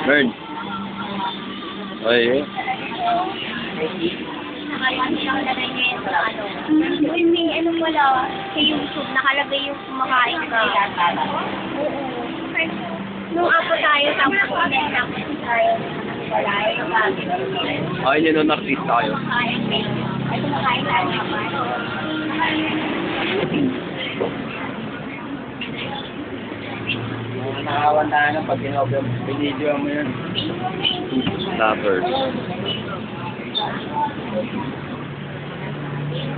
Burn. Ay, May ano pala, sa YouTube, nakalagay yung kumakain na nila. Oo. Nung ako tayo, tapos tayo. Wala, yung bagay. ay, yun ang artista kayo. Ay, kumakain tayo naman. Nakawan tayo na pag binidyo mo yun. Snappers.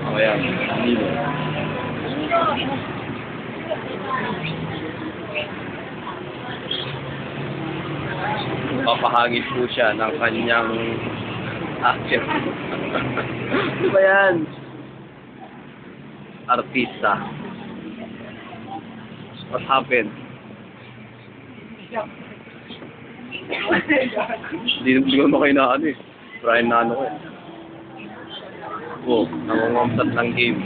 Oh, yan. Nilo. Papahagis po siya ng kanyang action. Ano ba yan? Artista. What happened? Hindi ko kayo na ano eh. Brian na ano ko eh. Oh, nangungumsat ng game.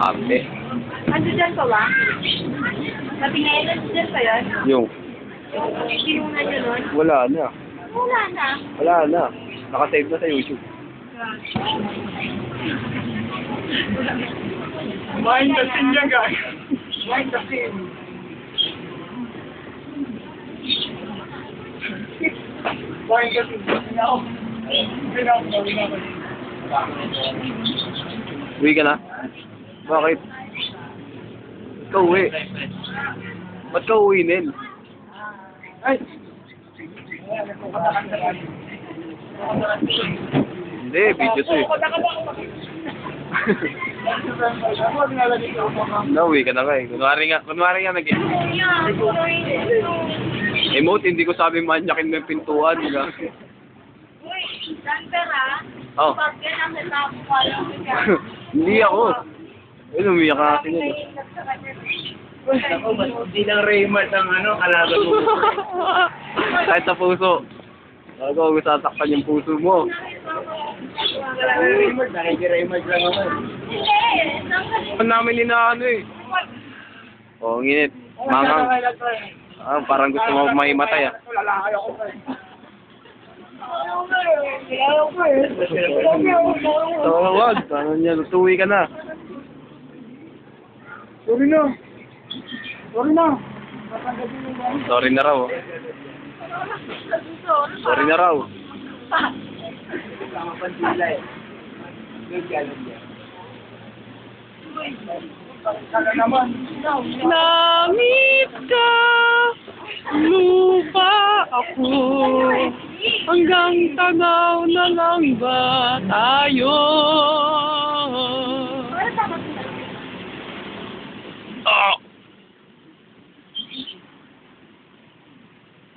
Arte. Ano dyan pa ba? Sabi nga yun, dyan pa yun? Yung, Hindi mo na dyan nun? wala na. Wala na. Wala na. Nakasave na sa YouTube. Mind the scene dyan, guys. Mind the scene. Mind the scene. Uwi ka na? Bakit? Ikaw uwi. Ba't ka uwi, Nel? Ay! Hindi, video to eh. Nauwi ka na nga eh. Kunwari nga nag-emote. Hindi ko sabi manyakin mo yung pintuan. Uy, Danper ha? Oh. Pag yan ang natapo ka lang siya. Hindi ako. Ayun, umiyak ka kasi nila. Ako, ba't hindi lang Raymond ang kalaban mo? Kahit sa puso. Ako, gusto tatakpan yung puso mo. Wala na Raymond, nakiki-Raymond lang ako. Hindi! Ang namin inaano eh. Oh, nginit. Mangang. Ah, parang gusto mo maimatay ah. Lalaki ako pa eh. So, wag. Ano niya, tuwi ka na. Sorry na. Sorry na. Sorry na raw. Sorry na raw. Sama pa sila eh. Naman. Langit ka, lupa ako, hanggang tagaw na lang ba tayo? Oh!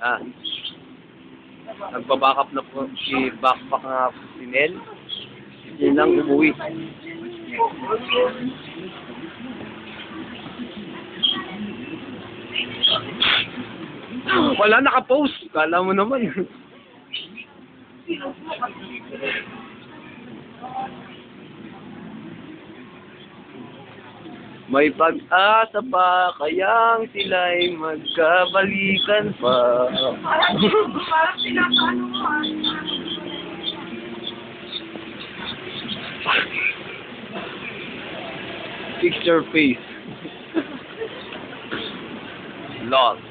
Ah. Nagbaback up na po si backpack nga si Nel. Yun lang umuwi. Wala nakapost. Kala mo naman. May pag-asa pa kayang sila'y magkabalikan pa. Parang pinapano mo ah. Fix your face. Lost.